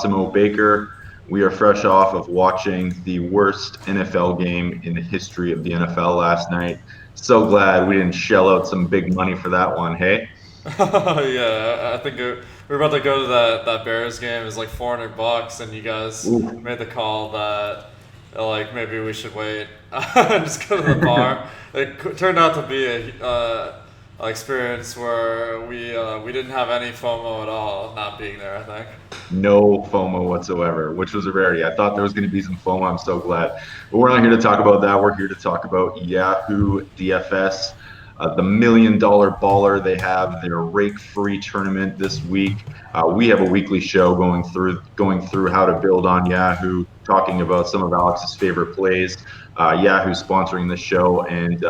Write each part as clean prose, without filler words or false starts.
Awesome Baker. We are fresh off of watching the worst NFL game in the history of the NFL last night. So glad we didn't shell out some big money for that one, hey? Yeah, I think we're about to go to that Bears game. It's like $400, and you guys Ooh. made the call that like maybe we should wait and just go to the bar. It turned out to be a experience where we didn't have any FOMO at all, not being there. I think. No FOMO whatsoever, which was a rarity. I thought there was going to be some FOMO. I'm so glad. But we're not here to talk about that. We're here to talk about Yahoo DFS, the $1 million baller. They have their rake-free tournament this week. We have a weekly show going through how to build on Yahoo, talking about some of Alex's favorite plays. Yahoo sponsoring the show, and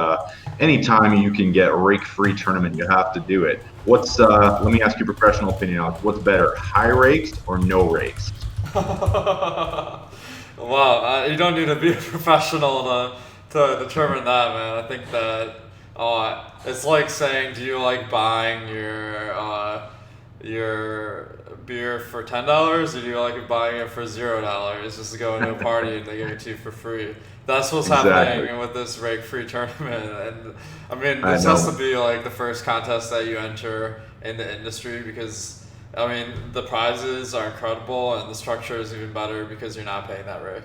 anytime you can get rake-free tournament, you have to do it. Let me ask you a professional opinion, Alex. What's better, high rakes or no rakes? Wow, you don't need to be a professional to determine that, man. I think that it's like saying, do you like buying your beer for $10, or do you like buying it for $0 just to go into a party and they give it to you for free? That's what's Exactly. happening with this rake free tournament, and I mean I this has to know. be like the first contest that you enter in the industry because I mean the prizes are incredible and the structure is even better because you're not paying that rake.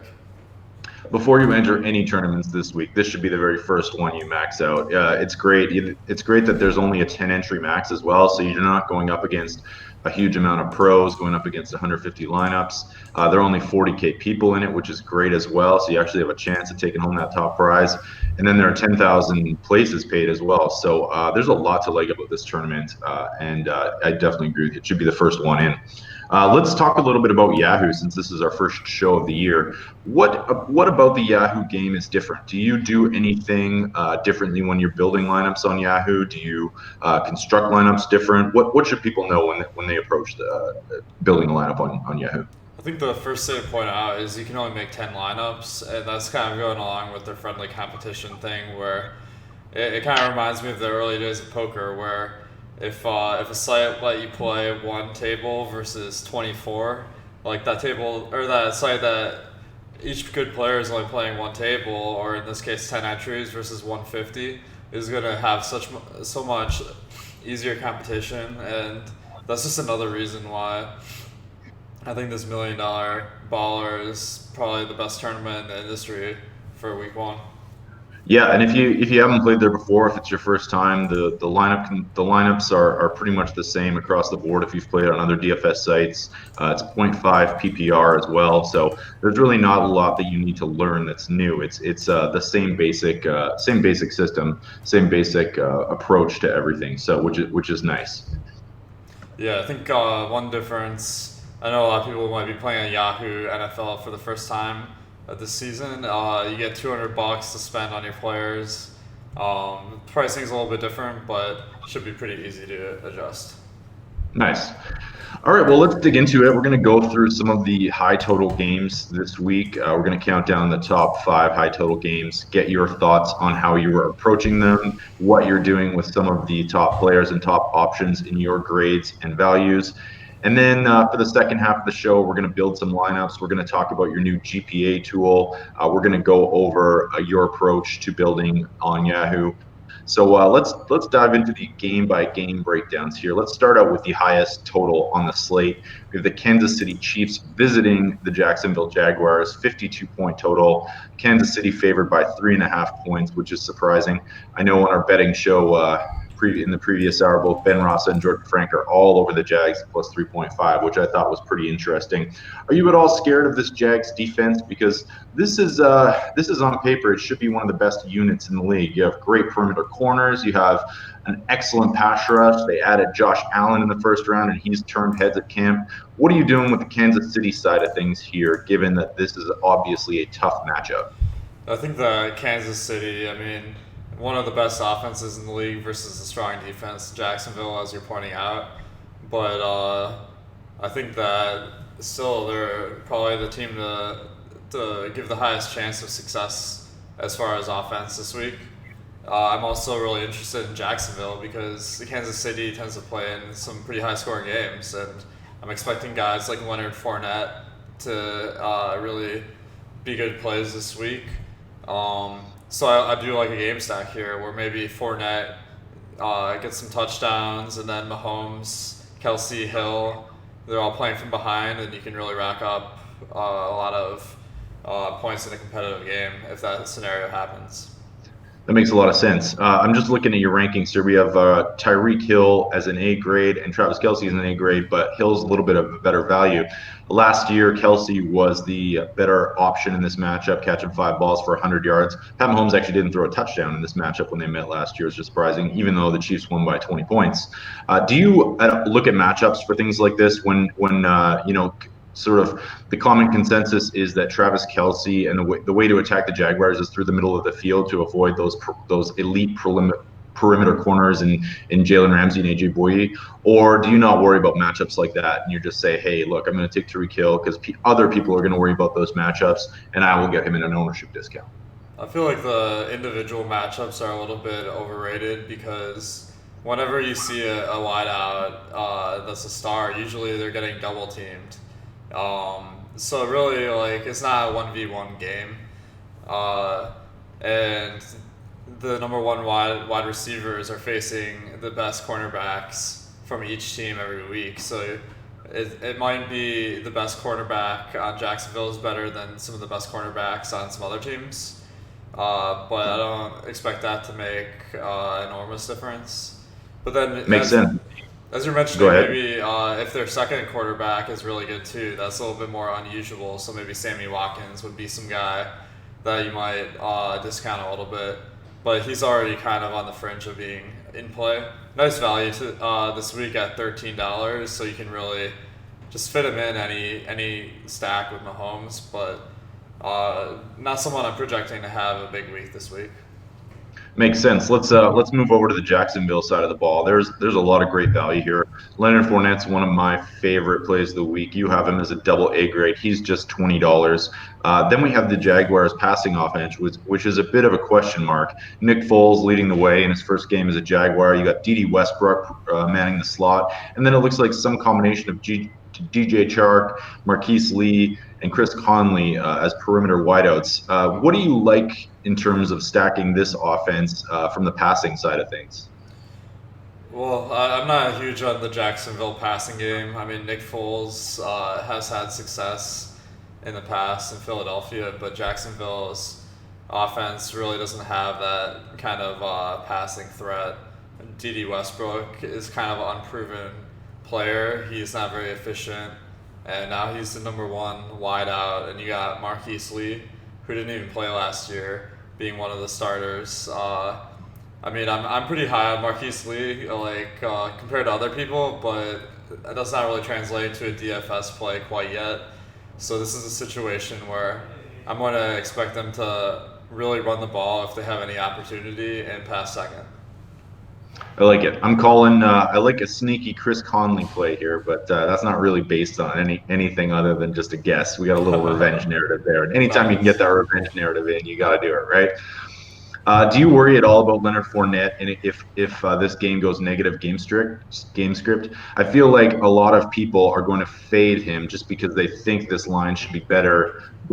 Before you enter any tournaments this week, this should be the very first one you max out. It's great. It's great that there's only a 10 entry max as well, so you're not going up against a huge amount of pros, going up against 150 lineups. There are only 40K people in it, which is great as well. So you actually have a chance of taking home that top prize. And then there are 10,000 places paid as well. So there's a lot to like about this tournament, and I definitely agree with you. It should be the first one in. Let's talk a little bit about Yahoo since this is our first show of the year. What about the Yahoo game is different? Do you do anything differently when you're building lineups on Yahoo? Do you construct lineups different? What should people know when they approach building a lineup on Yahoo? I think the first thing to point out is you can only make 10 lineups, and that's kind of going along with their friendly competition thing where it kind of reminds me of the early days of poker where if a site let you play one table versus 24, like that table or that site that each good player is only playing one table, or in this case 10 entries versus 150, is going to have so much easier competition, and that's just another reason why I think this $1 million baller is probably the best tournament in the industry for week one. Yeah, and if you haven't played there before, if it's your first time, the lineups are pretty much the same across the board. If you've played on other DFS sites, it's zero point 0.5 PPR as well. So there's really not a lot that you need to learn that's new. It's the same basic system, same basic approach to everything. So which is nice. Yeah, I think one difference. I know a lot of people might be playing on Yahoo NFL for the first time this season. You get $200 to spend on your players. Pricing's a little bit different, but should be pretty easy to adjust. Nice. All right, well, let's dig into it. We're going to go through some of the high total games this week. We're going to count down the top 5 high total games, get your thoughts on how you are approaching them, what you're doing with some of the top players and top options in your grades and values. And then for the second half of the show, we're going to build some lineups. We're going to talk about your new GPA tool. We're going to go over your approach to building on Yahoo. So let's dive into the game by game breakdowns here. Let's start out with the highest total on the slate. We have the Kansas City Chiefs visiting the Jacksonville Jaguars, 52-point total. Kansas City favored by 3.5 points, which is surprising. I know on our betting show in the previous hour, both Ben Rossa and Jordan Frank are all over the Jags at plus 3.5, which I thought was pretty interesting. Are you at all scared of this Jags defense? Because this is on paper, it should be one of the best units in the league. You have great perimeter corners. You have an excellent pass rush. They added Josh Allen in the first round, and he's turned heads at camp. What are you doing with the Kansas City side of things here, given that this is obviously a tough matchup? I think that Kansas City, I mean, one of the best offenses in the league versus a strong defense, Jacksonville, as you're pointing out. But I think that still they're probably the team to give the highest chance of success as far as offense this week. I'm also really interested in Jacksonville because Kansas City tends to play in some pretty high scoring games, and I'm expecting guys like Leonard Fournette to really be good plays this week. So I do like a game stack here where maybe Fournette gets some touchdowns, and then Mahomes, Kelsey, Hill, they're all playing from behind, and you can really rack up a lot of points in a competitive game if that scenario happens. That makes a lot of sense. I'm just looking at your rankings here. We have Tyreek Hill as an A grade and Travis Kelce as an A grade, but Hill's a little bit of a better value. Last year, Kelce was the better option in this matchup, catching 5 balls for 100 yards. Pat Mahomes actually didn't throw a touchdown in this matchup when they met last year. It's just surprising, even though the Chiefs won by 20 points. Do you look at matchups for things like this when sort of the common consensus is that Travis Kelce and the way to attack the Jaguars is through the middle of the field to avoid those elite perimeter corners in Jalen Ramsey and AJ Boye? Or do you not worry about matchups like that and you just say, hey, look, I'm going to take Tyreek Hill because other people are going to worry about those matchups and I will get him in an ownership discount? I feel like the individual matchups are a little bit overrated because whenever you see a wide out that's a star, usually they're getting double teamed. So really, like, it's not a 1v1 game. And the number one wide receivers are facing the best cornerbacks from each team every week. So it might be the best cornerback on Jacksonville is better than some of the best cornerbacks on some other teams. But I don't expect that to make enormous difference. But then Makes sense. as you're mentioning, maybe if their second quarterback is really good too, that's a little bit more unusual. So maybe Sammy Watkins would be some guy that you might discount a little bit. But he's already kind of on the fringe of being in play. Nice value to this week at $13, so you can really just fit him in any stack with Mahomes. But not someone I'm projecting to have a big week this week. Makes sense. Let's move over to the Jacksonville side of the ball. There's a lot of great value here. Leonard Fournette's one of my favorite plays of the week. You have him as a double A grade. He's just $20. Then we have the Jaguars passing offense, which is a bit of a question mark. Nick Foles leading the way in his first game as a Jaguar. You got D.D. Westbrook manning the slot, and then it looks like some combination of DJ Chark, Marquise Lee, and Chris Conley as perimeter wideouts. What do you like in terms of stacking this offense from the passing side of things? Well, I'm not huge on the Jacksonville passing game. I mean, Nick Foles has had success in the past in Philadelphia, but Jacksonville's offense really doesn't have that kind of passing threat. D.D. Westbrook is kind of an unproven player. He's not very efficient, and now he's the number one wide out. And you got Marquise Lee, who didn't even play last year, being one of the starters. I mean, I'm pretty high on Marquise Lee, compared to other people, but that's not really translating to a DFS play quite yet. So this is a situation where I'm going to expect them to really run the ball if they have any opportunity and pass second. I like it. I'm calling. I like a sneaky Chris Conley play here, but that's not really based on anything other than just a guess. We got a little revenge narrative there, and anytime you can get that revenge narrative in, you got to do it, right? Do you worry at all about Leonard Fournette and if this game goes negative game script? I feel like a lot of people are going to fade him just because they think this line should be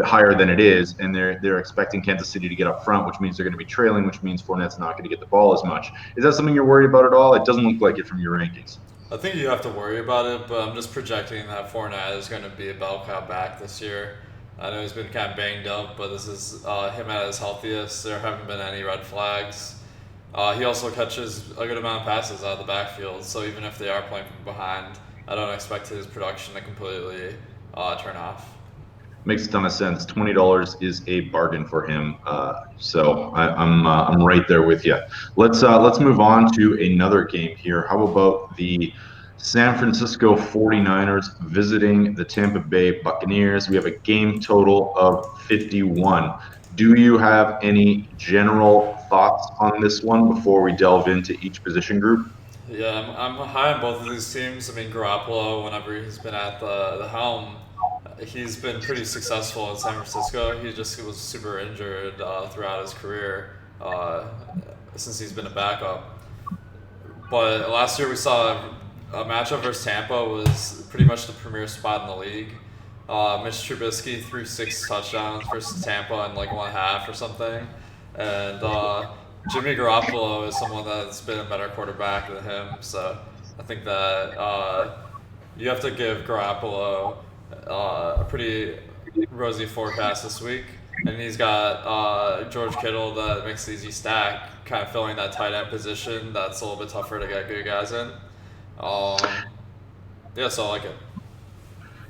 higher than it is, and they're expecting Kansas City to get up front, which means they're going to be trailing, which means Fournette's not going to get the ball as much. Is that something you're worried about at all? It doesn't look like it from your rankings. I think you have to worry about it, but I'm just projecting that Fournette is going to be a bell cow back this year. I know he's been kind of banged up, but this is him at his healthiest. There haven't been any red flags. He also catches a good amount of passes out of the backfield, so even if they are playing from behind, I don't expect his production to completely turn off. Makes a ton of sense. $20 is a bargain for him, so I'm right there with you. Let's move on to another game here. How about the San Francisco 49ers visiting the Tampa Bay Buccaneers? We have a game total of 51. Do you have any general thoughts on this one before we delve into each position group? Yeah, I'm high on both of these teams. I mean, Garoppolo, whenever he's been at the helm, he's been pretty successful in San Francisco. He just was super injured throughout his career since he's been a backup. But last year we saw a matchup versus Tampa was pretty much the premier spot in the league. Mitch Trubisky threw 6 touchdowns versus Tampa in like 1.5 or something, and Jimmy Garoppolo is someone that's been a better quarterback than him. So I think that you have to give Garoppolo a pretty rosy forecast this week, and he's got George Kittle that makes the easy stack, kind of filling that tight end position. That's a little bit tougher to get good guys in. Yeah, so I like it.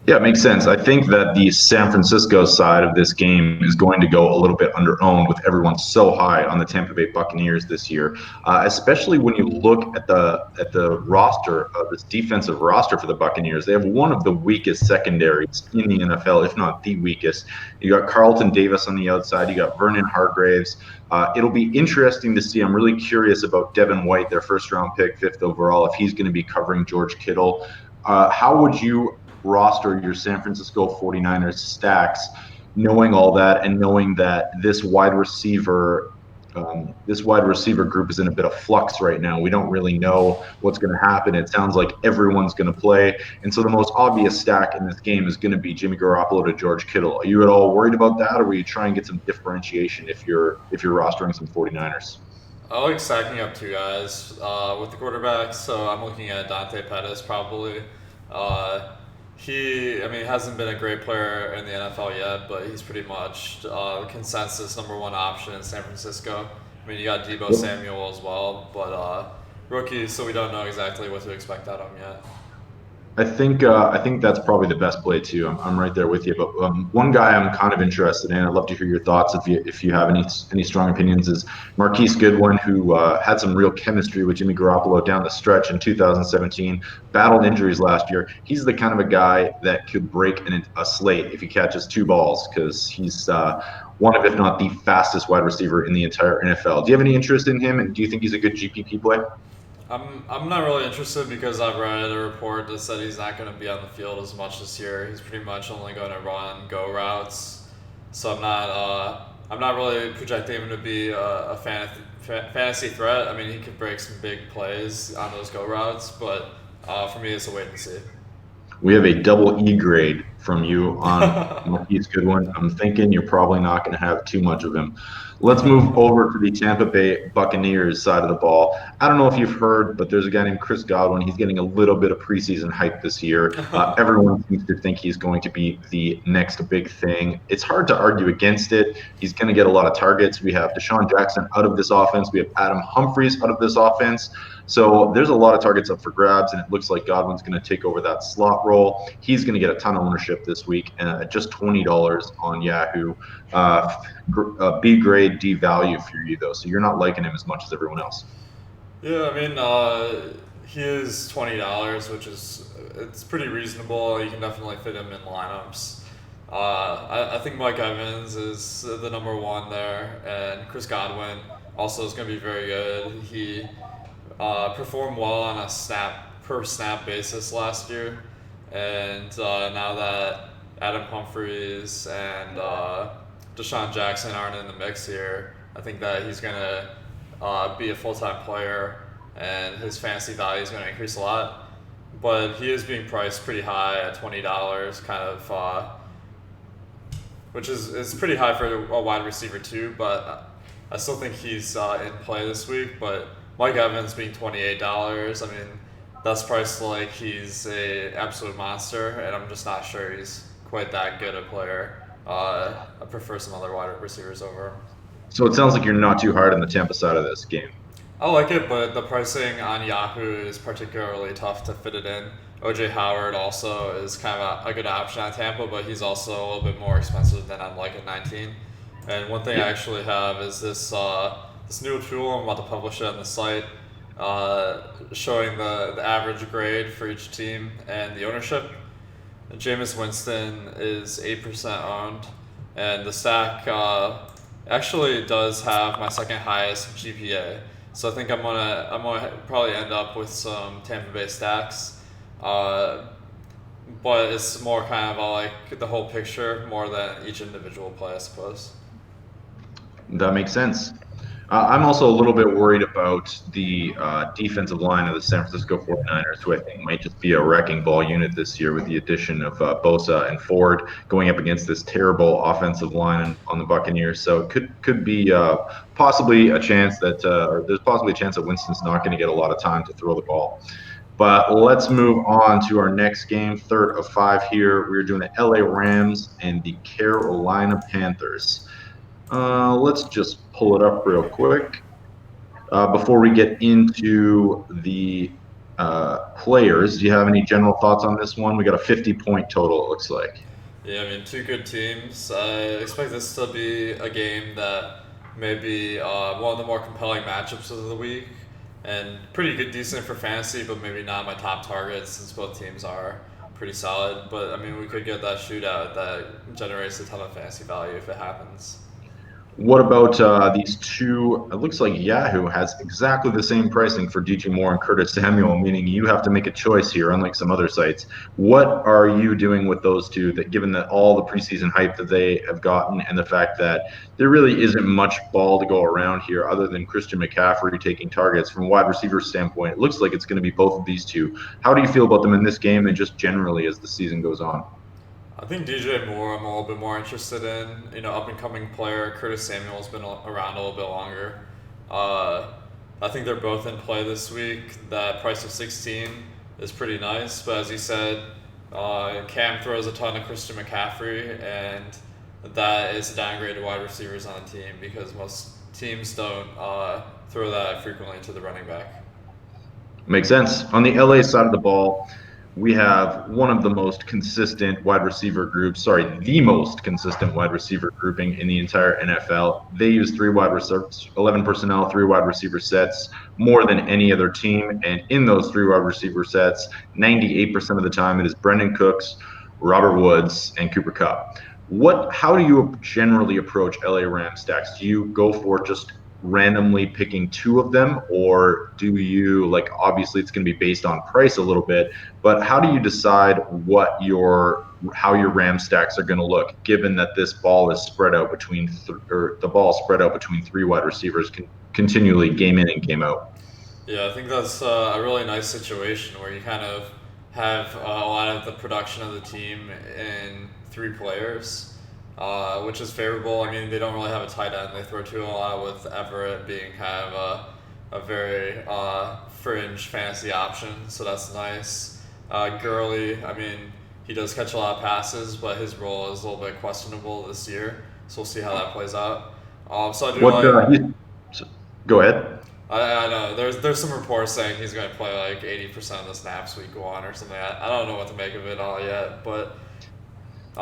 Yeah, it makes sense. I think that the San Francisco side of this game is going to go a little bit under-owned with everyone so high on the Tampa Bay Buccaneers this year, especially when you look at the roster, this defensive roster for the Buccaneers. They have one of the weakest secondaries in the NFL, if not the weakest. You got Carlton Davis on the outside. You got Vernon Hargraves. It'll be interesting to see. I'm really curious about Devin White, their first-round pick, 5th overall, if he's going to be covering George Kittle. How would you roster your San Francisco 49ers stacks, knowing all that and knowing that this wide receiver group is in a bit of flux right now? We don't really know what's going to happen. It sounds like everyone's going to play, and so the most obvious stack in this game is going to be Jimmy Garoppolo to George Kittle. Are you at all worried about that, or will you try and get some differentiation if you're rostering some 49ers? I like stacking up 2 guys with the quarterbacks, so I'm looking at Dante Pettis probably. He hasn't been a great player in the NFL yet, but he's pretty much the consensus #1 option in San Francisco. I mean, you got Debo Samuel as well, but rookie, so we don't know exactly what to expect out of him yet. I think that's probably the best play too. I'm right there with you. But one guy I'm kind of interested in. I'd love to hear your thoughts if you have any strong opinions. Is Marquise Goodwin, who had some real chemistry with Jimmy Garoppolo down the stretch in 2017, battled injuries last year. He's the kind of a guy that could break a slate if he catches 2 balls, because he's one of, if not the fastest wide receiver in the entire NFL. Do you have any interest in him, and do you think he's a good GPP play? I'm not really interested because I've read a report that said he's not going to be on the field as much this year. He's pretty much only going to run go routes, so I'm not really projecting him to be a fantasy threat. I mean, he could break some big plays on those go routes, but for me, it's a wait and see. We have a double E grade from you on Marquise Goodwin. I'm thinking you're probably not going to have too much of him. Let's move over to the Tampa Bay Buccaneers side of the ball. I don't know if you've heard, but there's a guy named Chris Godwin. He's getting a little bit of preseason hype this year. Everyone seems to think he's going to be the next big thing. It's hard to argue against it. He's going to get a lot of targets. We have Deshaun Jackson out of this offense. We have Adam Humphries out of this offense. So there's a lot of targets up for grabs, and it looks like Godwin's going to take over that slot role. He's going to get a ton of ownership this week at just $20 on Yahoo. B grade, D value for you, though, so you're not liking him as much as everyone else. Yeah, I mean, he is $20, which is it's pretty reasonable. You can definitely fit him in lineups. I think Mike Evans is the #1 there, and Chris Godwin also is going to be very good. He performed well on a per snap basis last year, and now that Adam Humphries and Deshaun Jackson aren't in the mix here, I think that he's going to be a full-time player, and his fantasy value is going to increase a lot. But he is being priced pretty high at $20, kind of, which is pretty high for a wide receiver too. But I still think he's in play this week. But Mike Evans being $28, I mean, that's priced like he's a absolute monster, and I'm just not sure he's quite that good a player. I prefer some other wide receivers over him. So it sounds like you're not too hard on the Tampa side of this game. I like it, but the pricing on Yahoo is particularly tough to fit it in. OJ Howard also is kind of a good option on Tampa, but he's also a little bit more expensive than I'd like at 19. And one thing I actually have is this new tool. I'm about to publish it on the site, showing the average grade for each team and the ownership. Jameis Winston is 8% owned, and the stack actually does have my second highest GPA. So I think I'm gonna probably end up with some Tampa Bay stacks, but it's more kind of like the whole picture more than each individual play, I suppose. That makes sense. I'm also a little bit worried about the defensive line of the San Francisco 49ers, who I think might just be a wrecking ball unit this year with the addition of Bosa and Ford going up against this terrible offensive line on the Buccaneers. So it could be possibly a chance that or there's possibly a chance that Winston's not going to get a lot of time to throw the ball. But let's move on to our next game, third of five here. We're doing the LA Rams and the Carolina Panthers. Let's just pull it up real quick. Before we get into the players, do you have any general thoughts on this one? We got a 50-point total, it looks like. Yeah, I mean, two good teams. I expect this to be a game that may be one of the more compelling matchups of the week, and pretty good, decent for fantasy, but maybe not my top targets since both teams are pretty solid. But I mean, we could get that shootout that generates a ton of fantasy value if it happens. What about these two? It looks like Yahoo has exactly the same pricing for DJ Moore and Curtis Samuel, meaning you have to make a choice here, unlike some other sites. What are you doing with those two, that given that all the preseason hype that they have gotten and the fact that there really isn't much ball to go around here other than Christian McCaffrey taking targets from a wide receiver standpoint? It looks like it's going to be both of these two. How do you feel about them in this game and just generally as the season goes on? I think DJ Moore I'm a little bit more interested in. Up and coming player. Curtis Samuel's been around a little bit longer. I think they're both in play this week. That price of 16 is pretty nice, but as you said, Cam throws a ton of Christian McCaffrey, and that is a downgrade to wide receivers on the team because most teams don't throw that frequently to the running back. Makes sense. On the LA side of the ball, we have one of the most consistent wide receiver groups, sorry, the most consistent wide receiver grouping in the entire NFL. They use three wide receivers, 11 personnel, three wide receiver sets, more than any other team. And in those three wide receiver sets, 98% of the time it is Brendan Cooks, Robert Woods, and Cooper Kupp. How do you generally approach LA Rams stacks? Do you go for just randomly picking two of them, or do you, like, obviously it's going to be based on price a little bit, but how do you decide how your Ram stacks are going to look, given that this ball is spread out between or the ball is spread out between three wide receivers continually game in and game out? Yeah, I think that's a really nice situation where you kind of have a lot of the production of the team in three players, which is favorable. I mean, they don't really have a tight end. They throw to a lot with Everett being kind of a very fringe fantasy option, so that's nice. Gurley, I mean, he does catch a lot of passes, but his role is a little bit questionable this year, so we'll see how that plays out. So I do What? like. Go ahead. I know there's some reports saying he's going to play like 80% of the snaps week one or something. I don't know what to make of it all yet, but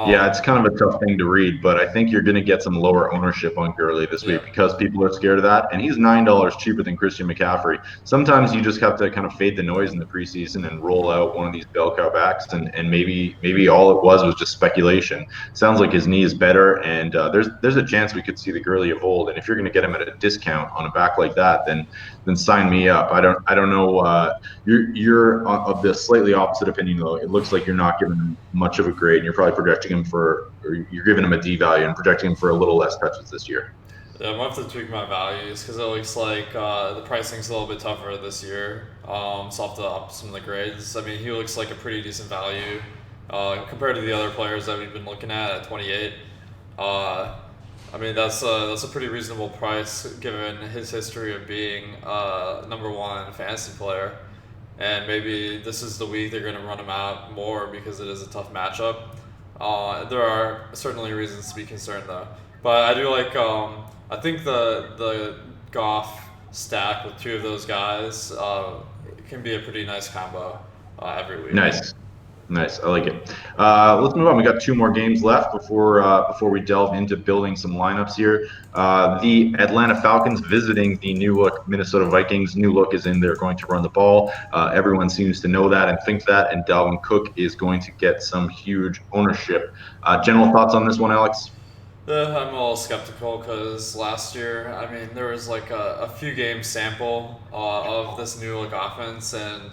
Yeah, it's kind of a tough thing to read, but I think you're going to get some lower ownership on Gurley this yeah, week because people are scared of that, and he's $9 cheaper than Christian McCaffrey. Sometimes you just have to kind of fade the noise in the preseason and roll out one of these bell cow backs, and maybe all it was just speculation. Sounds like his knee is better, and there's a chance we could see the Gurley of old. And if you're going to get him at a discount on a back like that, then sign me up. I don't know. You're of the slightly opposite opinion though. It looks like you're not giving him much of a grade, and you're probably projecting him or you're giving him a D value and projecting him for a little less touches this year. yeah, I'm gonna have to tweak my values because it looks like the pricing's a little bit tougher this year. So I'll have to up some of the grades. I mean, he looks like a pretty decent value compared to the other players that we've been looking at 28. I mean, that's a pretty reasonable price given his history of being number one fantasy player. And maybe this is the week they're going to run him out more because it is a tough matchup. There are certainly reasons to be concerned though. But I do like. I think the Goff stack with two of those guys can be a pretty nice combo every week. Nice. I like it. Let's move on. We got two more games left before we delve into building some lineups here. The Atlanta Falcons visiting the new look Minnesota Vikings. New look is in. They're going to run the ball. Everyone seems to know that and think that. And Dalvin Cook is going to get some huge ownership. General thoughts on this one, Alex? I'm a little skeptical because last year, I mean, there was like a few game sample of this new look offense, and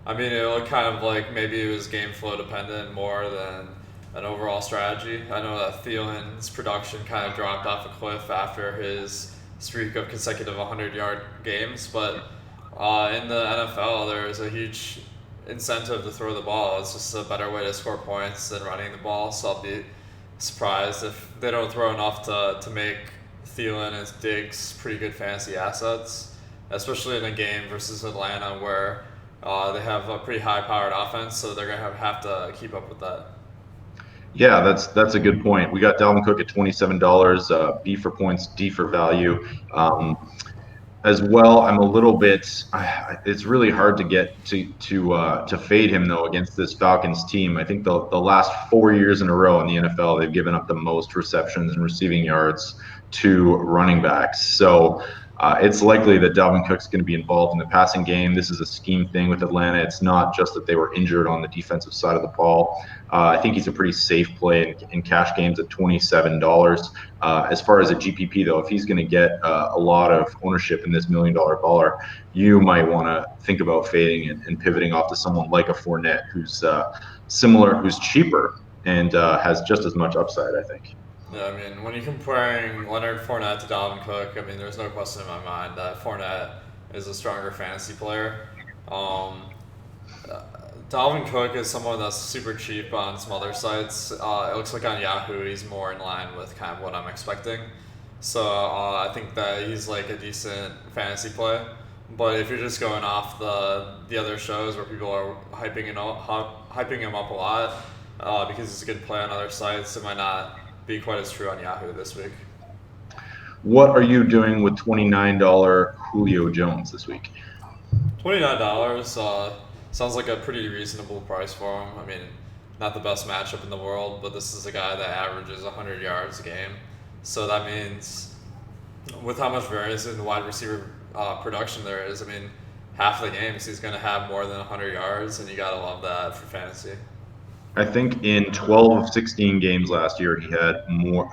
I mean, it looked kind of like maybe it was game flow dependent more than an overall strategy. I know that Thielen's production kind of dropped off a cliff after his streak of consecutive 100-yard games. But in the NFL, there's a huge incentive to throw the ball. It's just a better way to score points than running the ball. So I'll be surprised if they don't throw enough to make Thielen and Diggs pretty good fantasy assets, especially in a game versus Atlanta where they have a pretty high-powered offense, so they're gonna have to keep up with that. Yeah, that's a good point. We got Dalvin Cook at $27, B for points, D for value. As well, I'm a little bit. It's really hard to get to fade him though against this Falcons team. I think the last 4 years in a row in the NFL, they've given up the most receptions and receiving yards to running backs. So it's likely that Dalvin Cook's going to be involved in the passing game. This is a scheme thing with Atlanta. It's not just that they were injured on the defensive side of the ball. I think he's a pretty safe play in cash games at $27. As far as a GPP, though, if he's going to get a lot of ownership in this $1 million baller, you might want to think about fading and pivoting off to someone like a Fournette who's similar, who's cheaper, and has just as much upside, I think. Yeah, I mean, when you're comparing Leonard Fournette to Dalvin Cook, I mean, there's no question in my mind that Fournette is a stronger fantasy player. Um, Dalvin Cook is someone that's super cheap on some other sites. It looks like on Yahoo he's more in line with kind of what I'm expecting. So I think that he's like a decent fantasy play. But if you're just going off the other shows where people are hyping him up a lot because he's a good play on other sites, it might not be quite as true on Yahoo this week. What are you doing with $29 Julio Jones this week? $29 sounds like a pretty reasonable price for him. I mean, not the best matchup in the world, but this is a guy that averages 100 yards a game. So that means with how much variance in the wide receiver production there is, I mean, half the games he's going to have more than 100 yards, and you got to love that for fantasy. I think in 12 of 16 games last year, he had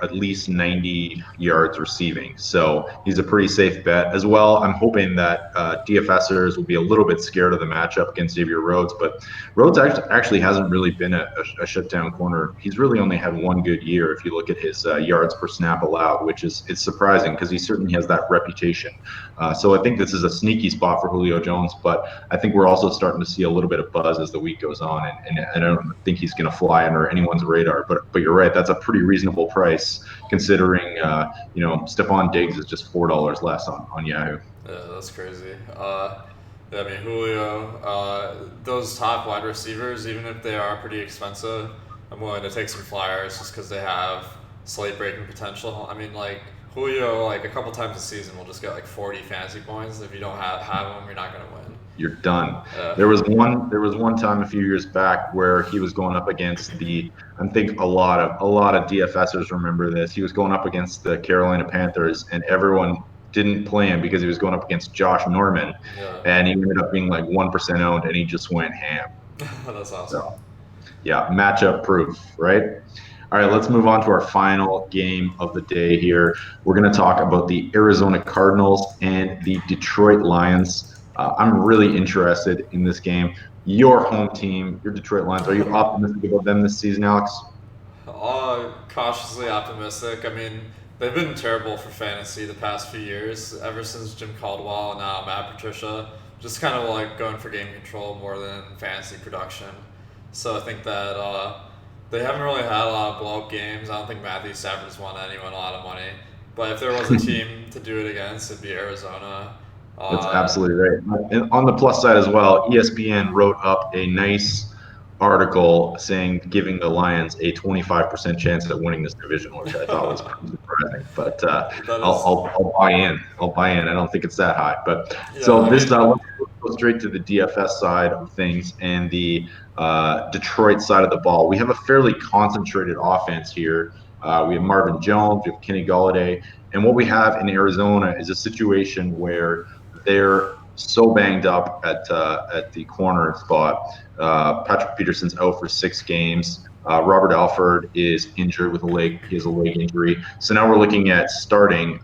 at least 90 yards receiving. So he's a pretty safe bet as well. I'm hoping that DFSers will be a little bit scared of the matchup against Xavier Rhodes, but Rhodes actually hasn't really been a shutdown corner. He's really only had one good year if you look at his yards per snap allowed, which is it's surprising because he certainly has that reputation. So I think this is a sneaky spot for Julio Jones, but I think we're also starting to see a little bit of buzz as the week goes on, and I don't think he's going to fly under anyone's radar. But you're right, that's a pretty reasonable price considering Stephon Diggs is just $4 less on Yahoo. Yeah, that's crazy. Yeah, I mean, Julio, those top wide receivers, even if they are pretty expensive, I'm willing to take some flyers just because they have slate breaking potential. I mean, like, Julio, like, a couple times a season will just get like 40 fantasy points. If you don't have him, you're not going to win. You're done. Yeah. There was one time a few years back where he was going up against I think a lot of DFSers remember this. He was going up against the Carolina Panthers, and everyone didn't play him because he was going up against Josh Norman, and he ended up being like 1% owned, and he just went ham. That's awesome. So, yeah, matchup proof, right? All right, let's move on to our final game of the day here. We're going to talk about the Arizona Cardinals and the Detroit Lions. I'm really interested in this game. Your home team, your Detroit Lions, are you optimistic about them this season, Alex? Cautiously optimistic. I mean, they've been terrible for fantasy the past few years, ever since Jim Caldwell and now Matt Patricia. Just kind of like going for game control more than fantasy production. So I think that they haven't really had a lot of blow-up games. I don't think Matthew Stafford's won anyone a lot of money. But if there was a team to do it against, it'd be Arizona. That's absolutely right. And on the plus side as well, ESPN wrote up a nice article saying giving the Lions a 25% chance at winning this division, which I thought was pretty surprising. But I'll buy in. I don't think it's that high. But Yeah, so I let's mean, go straight to the DFS side of things and the Detroit side of the ball. We have a fairly concentrated offense here. We have Marvin Jones, we have Kenny Golladay, and what we have in Arizona is a situation where they're so banged up at the corner spot. Patrick Peterson's out for 6 games. Robert Alford is injured with a leg. He has a leg injury. So now we're looking at starting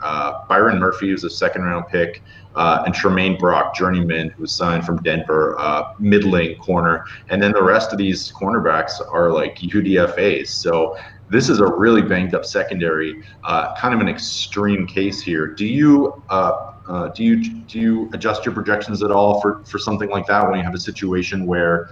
Byron Murphy, who's a second-round pick, and Tremaine Brock, journeyman, who was signed from Denver, middling corner. And then the rest of these cornerbacks are like UDFAs. So this is a really banged-up secondary, kind of an extreme case here. Do you adjust your projections at all for something like that when you have a situation where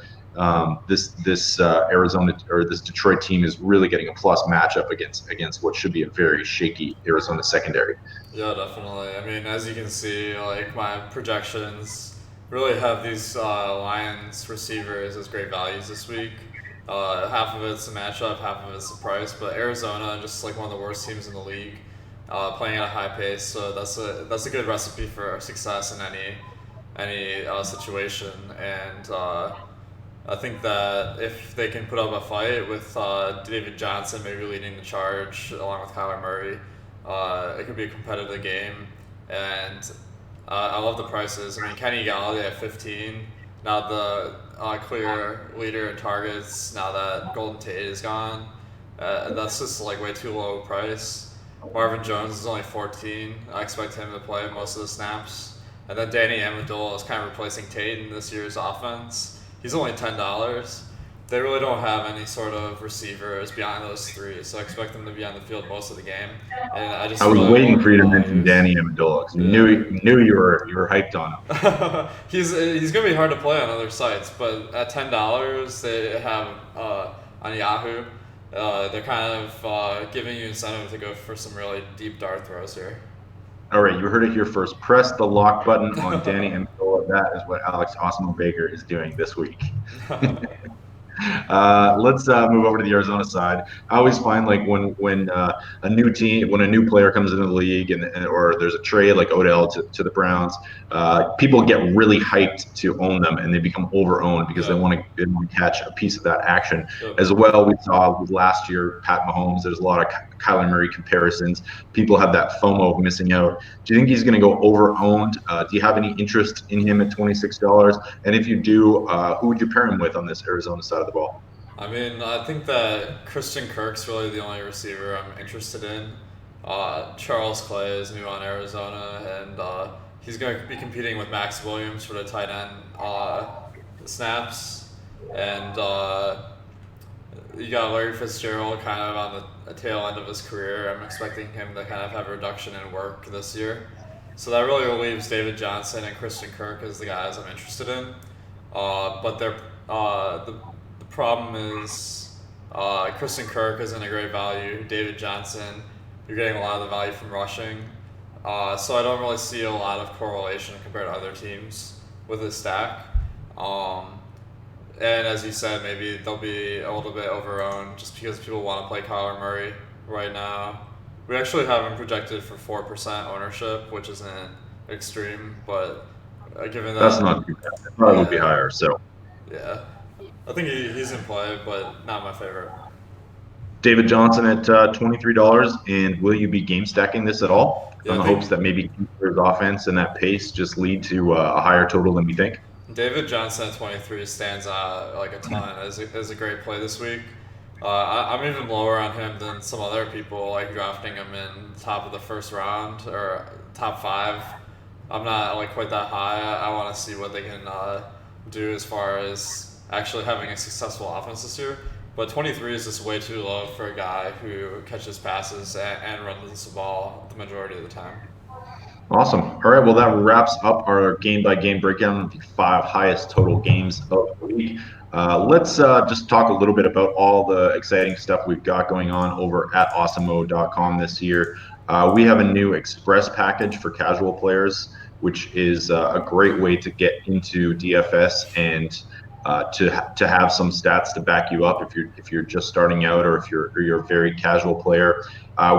this Arizona or this Detroit team is really getting a plus matchup against what should be a very shaky Arizona secondary? Yeah, definitely. I mean, as you can see, like my projections really have these Lions receivers as great values this week. Half of it's a matchup, half of it's the price. But Arizona, just like one of the worst teams in the league, playing at a high pace, so that's a good recipe for success in any situation. And I think that if they can put up a fight with David Johnson maybe leading the charge along with Kyler Murray, it could be a competitive game. And I love the prices. I mean, Kenny Galladay at 15, now the clear leader in targets. Now that Golden Tate is gone, that's just like way too low price. Marvin Jones is only 14. I expect him to play most of the snaps. And then Danny Amendola is kind of replacing Tate in this year's offense. He's only $10. They really don't have any sort of receivers beyond those three, so I expect them to be on the field most of the game. And I just I was really waiting love for the you to mention values. Danny Amendola because Yeah. knew you were hyped on him. He's gonna be hard to play on other sites, but at $10 they have on Yahoo. They're kind of giving you incentive to go for some really deep dart throws here. All right, you heard it here first. Press the lock button on Danny Amendola. That is what Alex Osmo Baker is doing this week. Let's move over to the Arizona side. I always find like when a new team, when a new player comes into the league, or there's a trade like Odell to the Browns, people get really hyped to own them, and they become over-owned because Yep. they want to catch a piece of that action. Yep. As well, we saw with last year Pat Mahomes. There's a lot of Kyler Murray comparisons. People have that FOMO of missing out. Do you think he's going to go over-owned? Do you have any interest in him at $26? And if you do, who would you pair him with on this Arizona side of the ball? I mean, I think that Christian Kirk's really the only receiver I'm interested in. Charles Clay is new on Arizona, and he's going to be competing with Max Williams for the tight end snaps. And you got Larry Fitzgerald kind of on the tail end of his career. I'm expecting him to kind of have a reduction in work this year. So that really leaves David Johnson and Christian Kirk as the guys I'm interested in. But the problem is Christian Kirk isn't a great value. David Johnson, you're getting a lot of the value from rushing. So I don't really see a lot of correlation compared to other teams with his stack. And as you said, maybe they'll be a little bit overowned just because people want to play Kyler Murray right now. We actually have him projected for 4% ownership, which isn't extreme, but given that. That's not too bad. It probably would be Yeah, higher. So yeah. I think he's in play, but not my favorite. David Johnson at $23. And will you be game stacking this at all Yeah, on I the think hopes that maybe Keeper's offense and that pace just lead to a higher total than we think? David Johnson at 23 stands out like a ton as a great play this week. I'm even lower on him than some other people, like drafting him in top of the first round or top five. I'm not like quite that high. I want to see what they can do as far as actually having a successful offense this year. But 23 is just way too low for a guy who catches passes and runs the ball the majority of the time. Awesome. All right. Well, that wraps up our game by game breakdown of the 5 highest total games of the week. Let's just talk a little bit about all the exciting stuff we've got going on over at awesomemode.com this year. We have a new express package for casual players, which is a great way to get into DFS and to have some stats to back you up if you're just starting out or if you're a very casual player.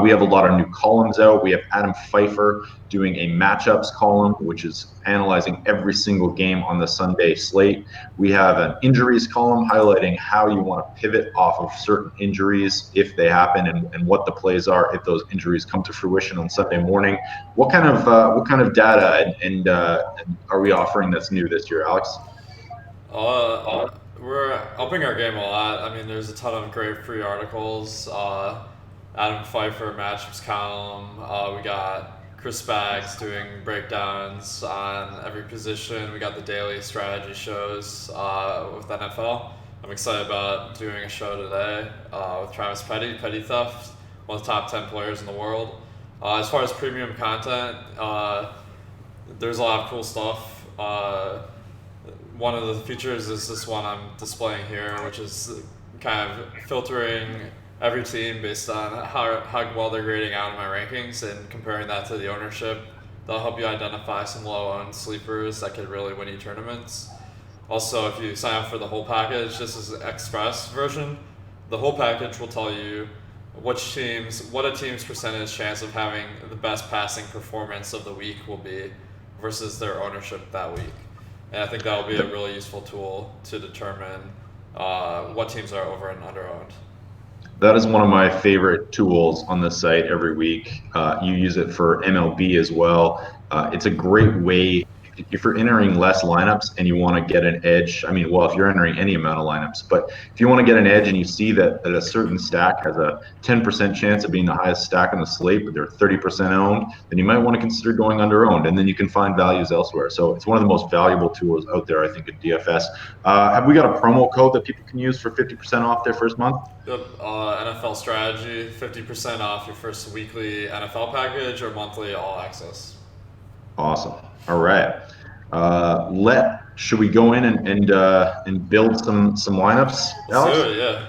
We have a lot of new columns out. We have Adam Pfeiffer doing a matchups column, which is analyzing every single game on the Sunday slate. We have an injuries column highlighting how you want to pivot off of certain injuries if they happen and what the plays are if those injuries come to fruition on Sunday morning. What kind of data and are we offering that's new this year, Alex? Uh, We're upping our game a lot. I mean, there's a ton of great free articles. Adam Pfeiffer matchups column. We got Chris Bags doing breakdowns on every position. We got the daily strategy shows with NFL. I'm excited about doing a show today with Travis Petty Theft, one of the top 10 players in the world. As far as premium content, there's a lot of cool stuff. One of the features is this one I'm displaying here, which is kind of filtering every team based on how well they're grading out in my rankings and comparing that to the ownership. That'll help you identify some low-owned sleepers that could really win you tournaments. Also, if you sign up for the whole package, this is the express version. The whole package will tell you what a team's percentage chance of having the best passing performance of the week will be versus their ownership that week. And I think that will be a really useful tool to determine what teams are over and under owned. That is one of my favorite tools on the site every week. You use it for MLB as well. It's a great way if you're entering less lineups and you want to get an edge. I mean, well, if you're entering any amount of lineups, but if you want to get an edge and you see that a certain stack has a 10% chance of being the highest stack on the slate, but they're 30% owned, then you might want to consider going under owned, and then you can find values elsewhere. So it's one of the most valuable tools out there, I think, in DFS. Have we got a promo code that people can use for 50% off their first month? Yep, NFL strategy, 50% off your first weekly NFL package or monthly all access. Awesome. All right. Should we go in and build some lineups, Alex? Let's do it, yeah.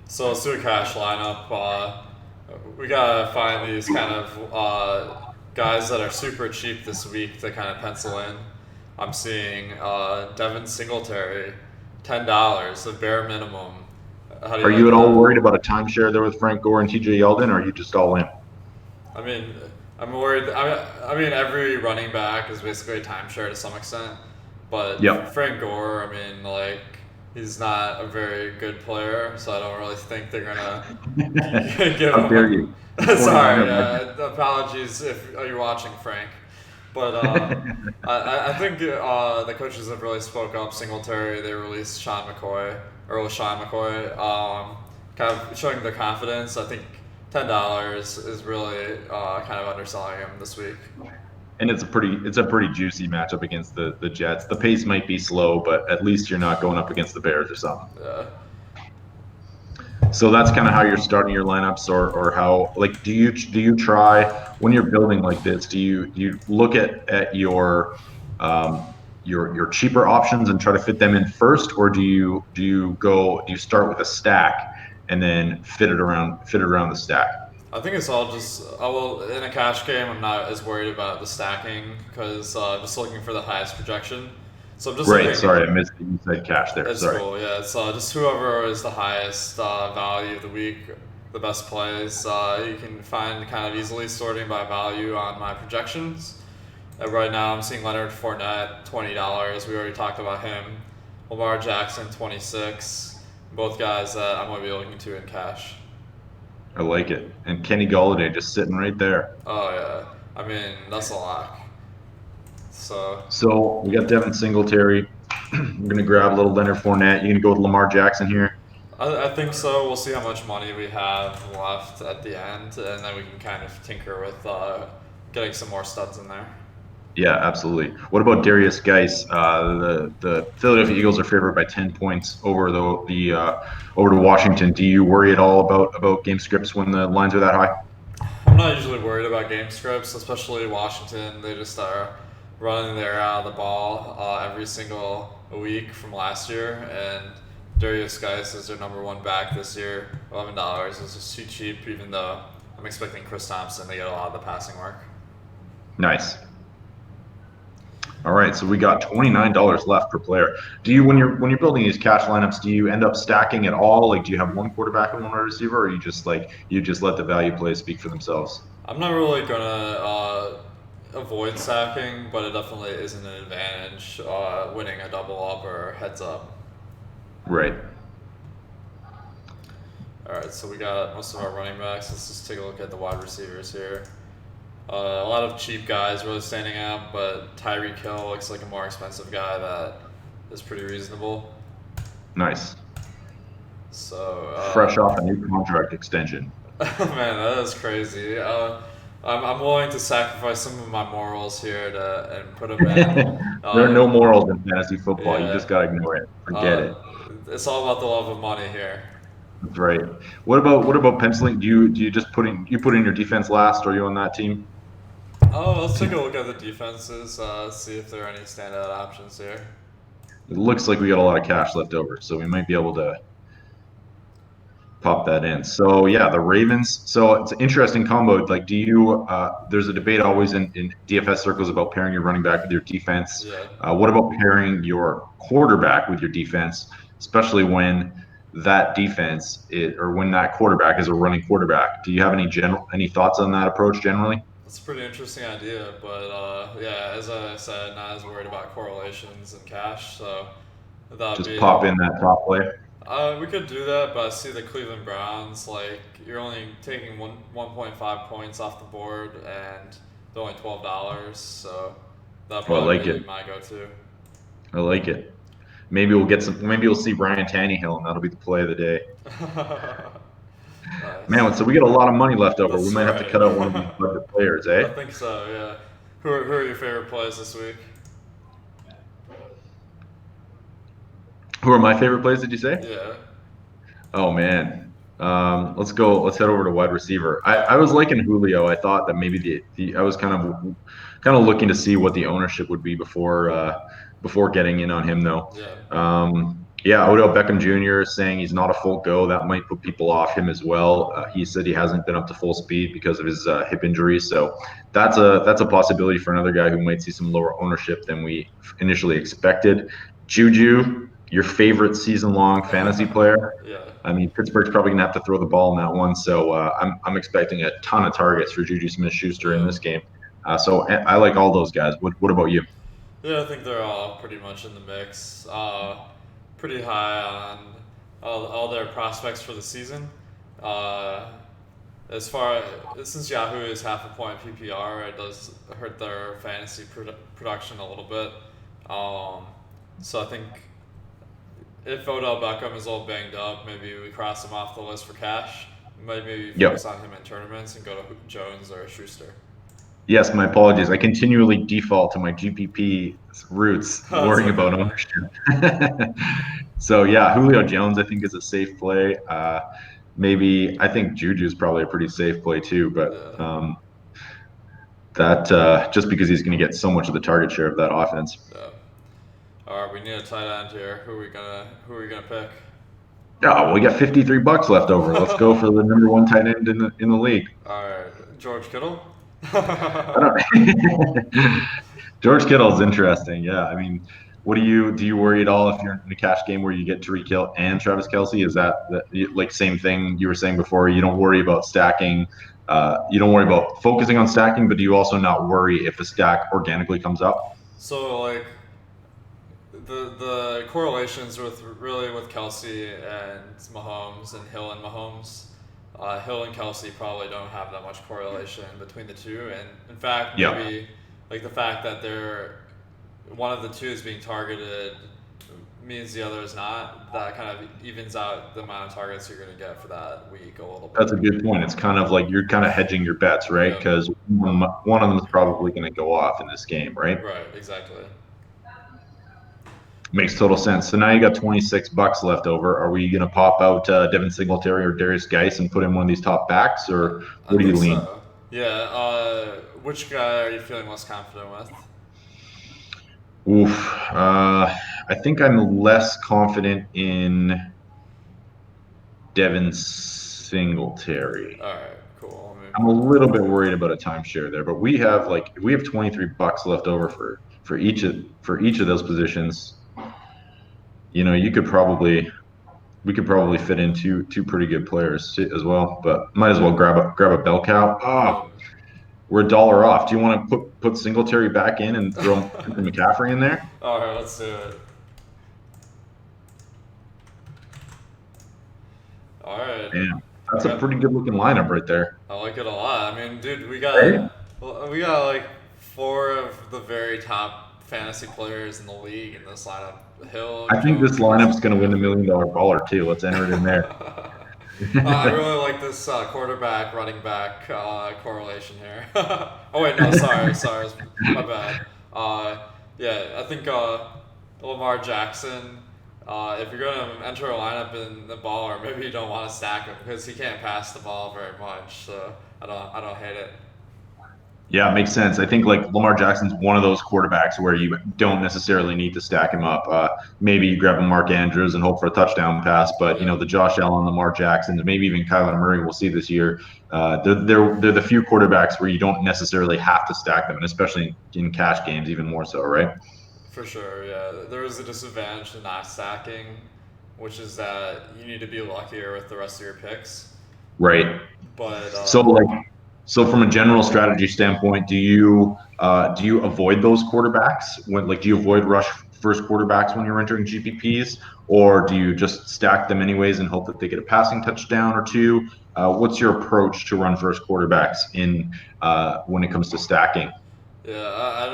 So let's do a cash lineup. We gotta find these kind of guys that are super cheap this week to kind of pencil in. I'm seeing Devin Singletary, $10, the bare minimum. Are you at all worried about a timeshare there with Frank Gore and TJ Yeldon, or are you just all in? I mean, I'm worried. I mean, every running back is basically a timeshare to some extent. But Yep. Frank Gore, I mean, like, he's not a very good player, so I don't really think they're gonna give How him. dare you? Sorry, apologies if you're watching, Frank. But I think the coaches have really spoke up. Singletary, they released Sean McCoy, kind of showing their confidence. I think $10 is really kind of underselling him this week. And it's a pretty juicy matchup against the Jets. The pace might be slow, but at least you're not going up against the Bears or something. Yeah. So that's kind of how you're starting your lineups, or how, like, do you try when you're building like this? Do you look at your cheaper options and try to fit them in first, or do you start with a stack and then fit it around the stack? I think it's all just in a cash game. I'm not as worried about the stacking because I'm just looking for the highest projection. So I'm just Right. Sorry, I missed the inside cash there. It's Sorry. cool. Yeah, it's just whoever is the highest value of the week, the best plays. You can find kind of easily sorting by value on my projections. Right now, I'm seeing Leonard Fournette, $20. We already talked about him. Lamar Jackson, $26. Both guys that I'm going to be looking to in cash. I like it. And Kenny Golladay just sitting right there. Oh yeah, I mean that's a lock. So we got Devin Singletary. We're gonna grab a little Leonard Fournette. You gonna go with Lamar Jackson here? I think so. We'll see how much money we have left at the end, and then we can kind of tinker with getting some more studs in there. Yeah, absolutely. What about Darius Geis? The Philadelphia Eagles are favored by 10 points over over to Washington. Do you worry at all about game scripts when the lines are that high? I'm not usually worried about game scripts, especially Washington. They just are running their the ball every single week from last year, and Darius Geis is their number one back this year. $11 is just too cheap, even though I'm expecting Chris Thompson to get a lot of the passing work. Nice. All right, so we got $29 left per player. Do you, when you're building these cash lineups, do you end up stacking at all? Like, do you have one quarterback and one wide receiver, or you just let the value plays speak for themselves? I'm not really gonna avoid stacking, but it definitely isn't an advantage winning a double up or heads up. Right. All right, so we got most of our running backs. Let's just take a look at the wide receivers here. A lot of cheap guys really standing out, but Tyreek Hill looks like a more expensive guy that is pretty reasonable. Nice. So, Fresh off a new contract extension. man, that is crazy. I'm willing to sacrifice some of my morals here and put him in. There are Uh, no morals in fantasy football. You yeah, just gotta ignore it. Forget uh, it. it's all about the love of money here. That's right. What about penciling? Do you just put in your defense last? Are you on that team? Oh, let's take a look at the defenses, see if there are any standout options here. It looks like we got a lot of cash left over, so we might be able to pop that in. So yeah, the Ravens. So it's an interesting combo. Like, do you? There's a debate always in DFS circles about pairing your running back with your defense. Yeah. What about pairing your quarterback with your defense, especially when that defense or when that quarterback is a running quarterback? Do you have any thoughts on that approach generally? That's a pretty interesting idea, but yeah, as I said, not as worried about correlations and cash, so that'd Just be. pop in that top play. We could do that, but I see the Cleveland Browns, like, you're only taking 1.5 points off the board, and they're only $12, so that'd Oh, I probably like be it. my go-to. I like it. Maybe we'll get some. Maybe we'll see Ryan Tannehill, and that'll be the play of the day. Nice. Man, so we got a lot of money left over. We That's might have to right. cut out one of these budget players, eh? I think so, yeah. Who are your favorite plays this week? Who are my favorite plays? Did you say? Yeah. Oh man, let's go. Let's head over to wide receiver. I, All I right. was liking Julio. I thought that maybe the I was kind of looking to see what the ownership would be before getting in on him though. Yeah. Yeah, Odell Beckham Jr. is saying he's not a full go. That might put people off him as well. He said he hasn't been up to full speed because of his hip injury. So that's a possibility for another guy who might see some lower ownership than we initially expected. Juju, your favorite season-long fantasy player. Yeah. I mean, Pittsburgh's probably gonna have to throw the ball in that one, so I'm expecting a ton of targets for Juju Smith-Schuster in Yeah. this game. So I like all those guys. What about you? Yeah, I think they're all pretty much in the mix. Pretty high on all their prospects for the season. Uh, as far since Yahoo is half a point PPR, it does hurt their fantasy production a little bit. Um, so I think if Odell Beckham is a little banged up, maybe we cross him off the list for cash. Maybe Yep. focus on him in tournaments and go to Jones or Schuster. Yes, my apologies. I continually default to my GPP roots, That's worrying okay, about man. ownership. So yeah, Julio Jones I think is a safe play. Maybe I think Juju is probably a pretty safe play too, but Yeah. that just because he's going to get so much of the target share of that offense. Yeah. All right, we need a tight end here. Who are we gonna pick? Oh, well, we got $53 left over. Let's go for the number one tight end in the league. All right, George Kittle. I don't, George Kittle's interesting. Yeah, I mean, do you worry at all if you're in a cash game where you get Tariq Hill and Travis Kelce? Is like same thing you were saying before? You don't worry about stacking. You don't worry about focusing on stacking, but do you also not worry if a stack organically comes up? So like the correlations with Kelsey and Mahomes and Hill and Mahomes. Hill and Kelsey probably don't have that much correlation between the two, and in fact, Yeah, maybe like the fact that they're one of the two is being targeted means the other is not. That kind of evens out the amount of targets you're going to get for that week a little bit. that's a good point. It's kind of like you're kind of hedging your bets, right? Yep. Because one of them is probably going to go off in this game, right? Right. Exactly. Makes total sense. So now you got $26 left over. Are we going to pop out Devin Singletary or Darius Geis and put in one of these top backs, or I what do you think lean? so. Yeah. Which guy are you feeling most confident with? Oof. I think I'm less confident in Devin Singletary. All right. Cool. Let me I'm a put. little bit worried about a timeshare there, but we have $23 left over for each of those positions. You could probably we could probably fit in two pretty good players as well, but might as well grab a bell cow. Yep. Oh, we're a dollar off. Do you want to put Singletary back in and throw McCaffrey in there? All right. Let's do it. All right. Damn, We that's a got. pretty good looking lineup right there. I like it a lot. I mean, dude, we Right? got like four of the very top fantasy players in the league in this lineup. Hill, I think this Jones, lineup's going to win the $1 million baller too. Let's enter it in there. I really like this quarterback running back correlation here. Oh wait, no, sorry, my bad. Yeah, I think Lamar Jackson. If you're going to enter a lineup in the baller, maybe you don't want to stack him because he can't pass the ball very much. So I don't hate it. Yeah, it makes sense. I think like Lamar Jackson's one of those quarterbacks where you don't necessarily need to stack him up. Maybe you grab a Mark Andrews and hope for a touchdown pass, but Yeah. the Josh Allen, Lamar Jacksons, maybe even Kyler Murray we'll see this year. They're the few quarterbacks where you don't necessarily have to stack them, and especially in cash games, even more so, right? For sure, yeah. There is a disadvantage to not stacking, which is that you need to be luckier with the rest of your picks. Right. But So like so from a general strategy standpoint, do you avoid those quarterbacks when like do you avoid rush first quarterbacks when you're entering GPPs, or do you just stack them anyways and hope that they get a passing touchdown or two? What's your approach to run first quarterbacks in when it comes to stacking? yeah,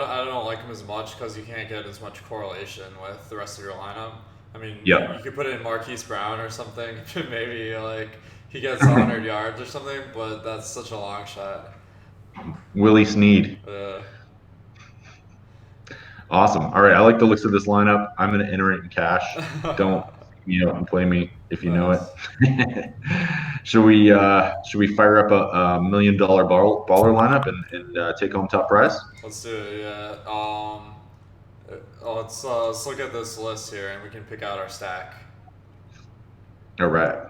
I don't like him as much because you can't get as much correlation with the rest of your lineup. I mean, you Yep. could put in Marquise Brown or something, maybe like he gets 100 yards or something, but that's such a long shot. Willie Snead. Uh, Awesome. All right. I like the looks of this lineup. I'm going to enter it in cash. Don't you know and play me if you know nice. it. Should we fire up a $1 million baller lineup and take home top prize? Let's do it. Yeah. Let's look at this list here, and we can pick out our stack. All right.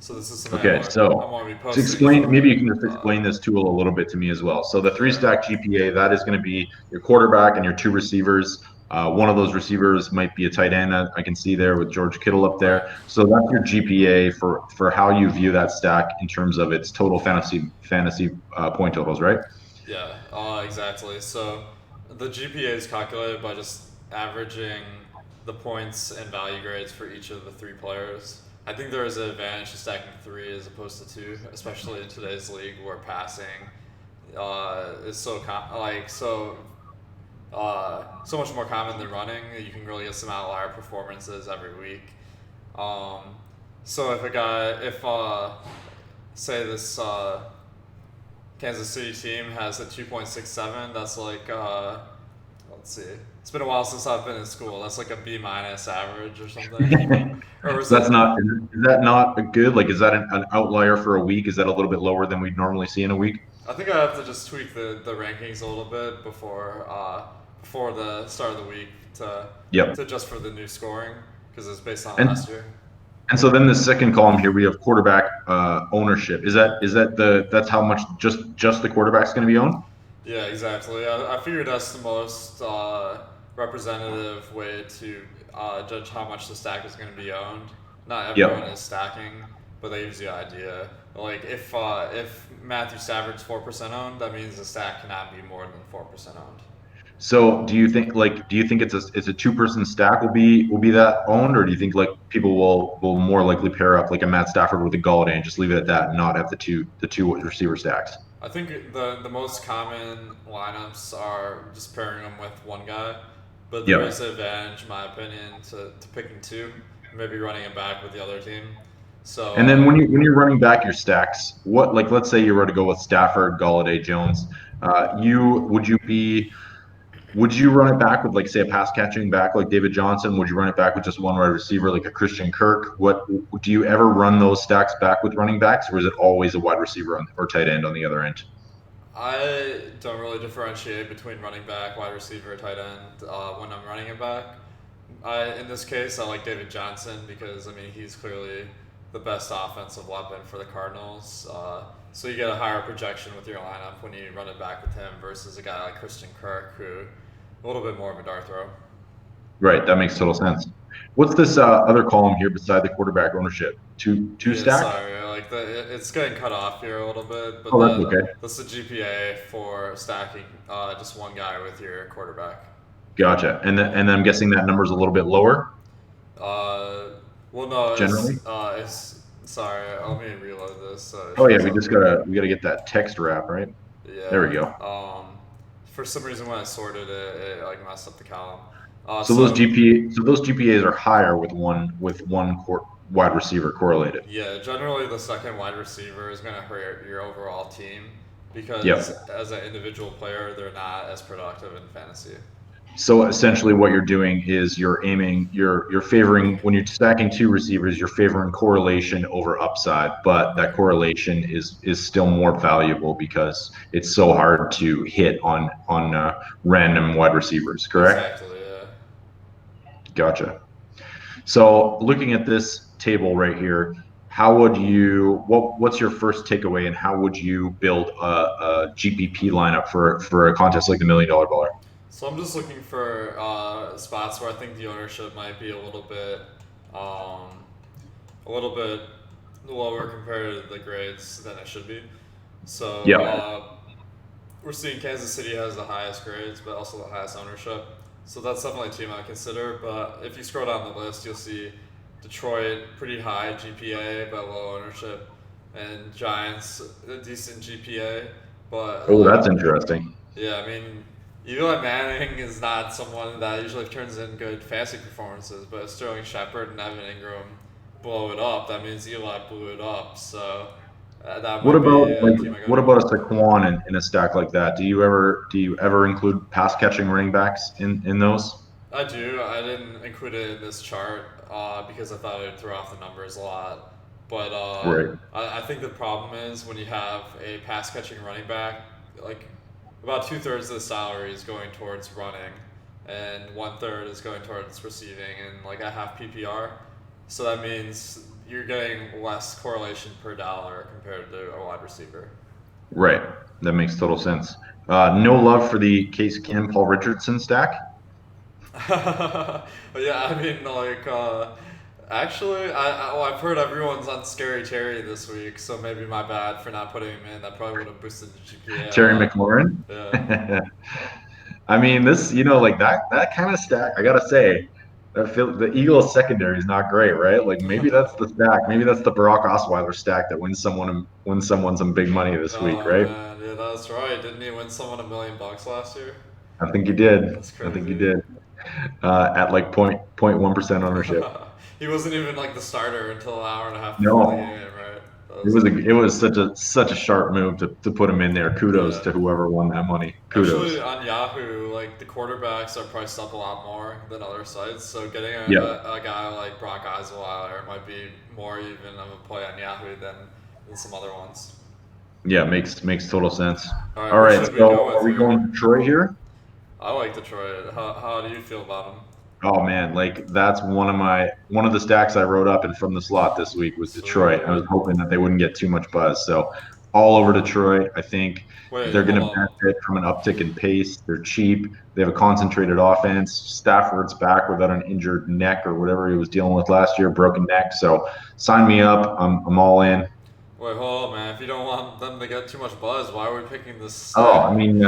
So this is something Okay. I'm So going to be to posting explain, maybe you can just for. explain this tool a little bit to me as well. So the three Yeah. stack GPA, that is going to be your quarterback and your two receivers. One of those receivers might be a tight end. I can see there with George Kittle up Right. there. So that's your GPA for how you view that stack in terms of its total fantasy point totals, right? Yeah. Exactly. So the GPA is calculated by just averaging the points and value grades for each of the three players. I think there is an advantage to stacking three as opposed to two, especially in today's league where passing is so much more common than running. You can really get some outlier performances every week. Um, so if say this Kansas City team has a 2.67, that's like let's see, it's been a while since I've been in school. That's like a B minus average or something, or is That's it? not is that not a good? Like, is that an outlier for a week? Is that a little bit lower than we'd normally see in a week? I think I have to just tweak the rankings a little bit before the start of the week Yep. to just for the new scoring because it's based on And last year. And so then the second column here we have quarterback ownership. That's how much just the quarterback's going to be owned? Yeah, exactly. I figured that's the most representative way to judge how much the stack is going to be owned. Not everyone Yep. is stacking, but that gives you an idea. Like if Matthew Stafford's 4% owned, that means the stack cannot be more than 4% owned. So do you think it's a two-person stack will be that owned, or do you think like people will more likely pair up like a Matt Stafford with a Galladay and just leave it at that and not have the two receiver stacks? I think the most common lineups are just pairing them with one guy, but there is Yep. an advantage, in my opinion, to picking two, maybe running it back with the other team. So And then when you're running back your stacks, what like let's say you were to go with Stafford, Galladay, Jones, you would you run it back with like say a pass catching back like David Johnson? Would you run it back with just one wide receiver like a Christian Kirk? What do you ever run those stacks back with running backs, or is it always a wide receiver or tight end on the other end? I don't really differentiate between running back, wide receiver, tight end when I'm running it back. In this case, I like David Johnson because I mean he's clearly the best offensive weapon for the Cardinals. So you get a higher projection with your lineup when you run it back with him versus a guy like Christian Kirk, who a little bit more of a dart throw. Right, that makes total sense. What's this other column here beside the quarterback ownership? Two Yeah, stack? sorry, like it's getting cut off here a little bit, but Oh, that's okay. that's the GPA for stacking just one guy with your quarterback. Gotcha. And then I'm guessing that number's a little bit lower Uh, well, no, generally. it's sorry. Let me reload this so it Oh yeah, shows we up just here. gotta we gotta get that text wrap right. There we Yeah. go. for some reason when I sorted it like messed up the column. So those GPAs are higher with wide receiver correlated. Yeah, generally the second wide receiver is going to hurt your overall team because Yep. as an individual player, they're not as productive in fantasy. So essentially, what you're doing is you're favoring when you're stacking two receivers, you're favoring correlation over upside, but that correlation is still more valuable because it's so hard to hit on random wide receivers. Correct? Exactly. Yeah. Gotcha. So looking at this table right here, what's your first takeaway and how would you build a GPP lineup for a contest like the $1 Million Baller? So I'm just looking for spots where I think the ownership might be um, a little bit lower compared to the grades than it should be. So Yeah. we're seeing Kansas City has the highest grades, but also the highest ownership. So that's definitely a team I consider. But if you scroll down the list, you'll see Detroit pretty high GPA but low ownership, and Giants a decent GPA, but Oh, like that's interesting. yeah, I mean Eli Manning is not someone that usually turns in good fantasy performances, but if Sterling Shepard and Evan Ingram blow it up, that means Eli blew it up. So that What might be about a team I go what to. about a Saquon in a stack like that? Do you ever include pass catching running backs in those? I do. I didn't include it in this chart because I thought it would throw off the numbers a lot. But Right. I think the problem is when you have a pass catching running back, like about 2/3 of the salary is going towards running, and 1/3 is going towards receiving, and like I have PPR. So that means you're getting less correlation per dollar compared to a wide receiver. Right. That makes total sense. No love for the Case Keenum Paul Richardson stack. But yeah, I mean, like, actually, well, I've heard everyone's on Scary Terry this week, so maybe my bad for not putting him in. That probably would have boosted the GPA a Terry lot. McLaurin. Yeah. I mean, this, like that kind of stack, I gotta say, the Eagles secondary is not great, right? Like maybe that's the stack, maybe that's the Barack Osweiler stack that wins someone some big money this week, Oh right? man, yeah, that's right. Didn't he win someone $1 million last year? I think you did. That's I think you crazy. did. At like 0.1% ownership. He wasn't even like the starter until an hour and a half before the No, game, right? That it was was such a sharp move to put him in there. Kudos yeah. to whoever won that money. Actually, Kudos. on Yahoo, like the quarterbacks are priced up a lot more than other sites. So getting Yeah, a guy like Brock Osweiler might be more even of a play on Yahoo than some other ones. yeah, makes total sense. All right, All who right, should we so go are with we here? going Detroit here? I like Detroit. How do you feel about them? Oh man, like that's one of the stacks I wrote up and from the slot this week was Detroit. I Sweet. was hoping that they wouldn't get too much buzz. So all over Detroit. I think Wait, they're hold going to on. benefit from an uptick in pace. They're cheap. They have a concentrated offense. Stafford's back without an injured neck or whatever he was dealing with last year, broken neck. So sign me up. I'm all in. Wait, hold on, man. If you don't want them to get too much buzz, why are we picking this Oh, stack? I mean,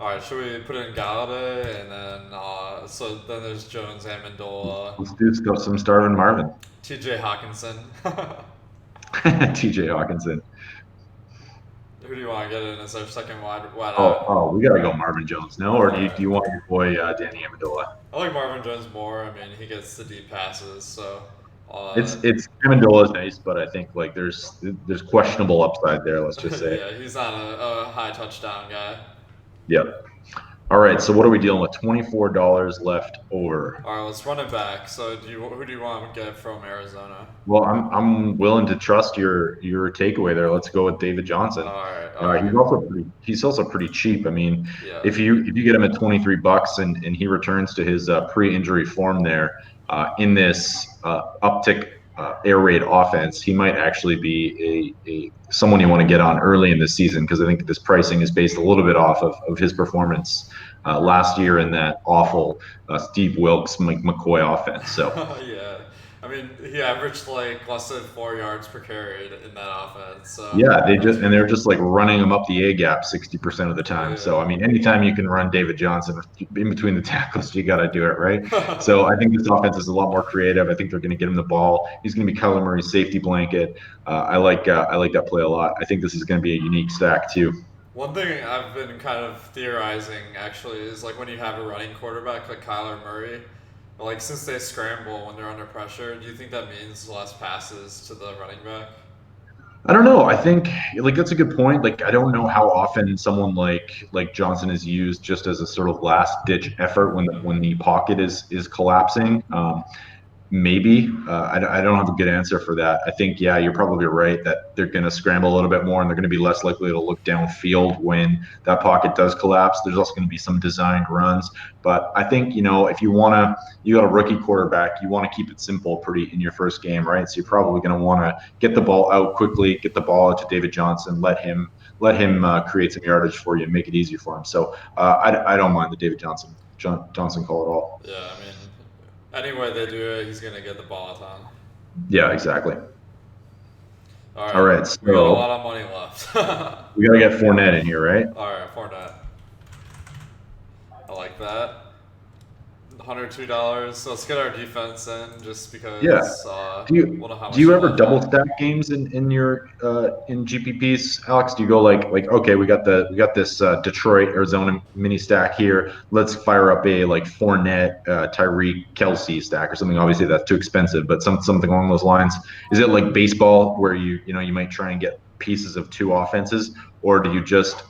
All right, should we put in Galladay and then so then there's Jones, Amendola, let's do some Starvin Marvin, T.J. Hawkinson. T.J. Hawkinson. Who do you want to get in as our second wide Oh, out? oh, we gotta go Marvin Jones, no? Or All do you right. want your boy Danny Amendola? I like Marvin Jones more. I mean, he gets the deep passes, so uh, It's Amendola is nice, but I think like there's questionable upside there. Let's just say. yeah, he's not a high touchdown guy. Yep. All right. So what are we dealing with? $24 left over. All right, let's run it back. So who do you want to get from Arizona? Well, I'm willing to trust your takeaway there. Let's go with David Johnson. All right, all He's right. also pretty cheap. I mean, Yeah. if you get him at $23 and he returns to his pre-injury form there in this uptick air raid offense, he might actually be a someone you want to get on early in the season because I think this pricing is based a little bit off of his performance last year in that awful Steve Wilkes McCoy offense. So Yeah. I mean, he averaged like less than 4 yards per carry in that offense. So Yeah, that was they're pretty. just like running him up the A gap 60% of the time. So Yeah. I mean, anytime you can run David Johnson in between the tackles, you got to do it, right? So I think this offense is a lot more creative. I think they're going to get him the ball. He's going to be Kyler Murray's safety blanket. I like that play a lot. I think this is going to be a unique stack too. One thing I've been kind of theorizing actually is like when you have a running quarterback like Kyler Murray, like since they scramble when they're under pressure, do you think that means less passes to the running back? I don't know. I think like that's a good point. Like I don't know how often someone like Johnson is used just as a sort of last ditch effort when the pocket is collapsing. Maybe. I don't have a good answer for that. I think, yeah, you're probably right that they're going to scramble a little bit more and they're going to be less likely to look downfield when that pocket does collapse. There's also going to be some designed runs. But I think, if you got a rookie quarterback, you want to keep it simple pretty in your first game, right? So you're probably going to want to get the ball out quickly, get the ball out to David Johnson, let him create some yardage for you and make it easy for him. So I don't mind the David Johnson call at all. Yeah, I mean, any way they do it, he's gonna get the ball a ton. Yeah, exactly. All All right, right, we got a so lot of money left. All we got to get Fournette in here, right? right, Fournette. I like that. $102. So let's get our defense in, just Yeah. because Do you we'll know how do much you you ever like double that. stack games in your in GPPs, Alex? Do you go like okay, we got this Detroit Arizona mini stack here. Let's fire up a like Fournette, Tyreek, Kelsey stack or something. Obviously, that's too expensive, but something along those lines. Is it like baseball where you might try and get pieces of two offenses, or do you just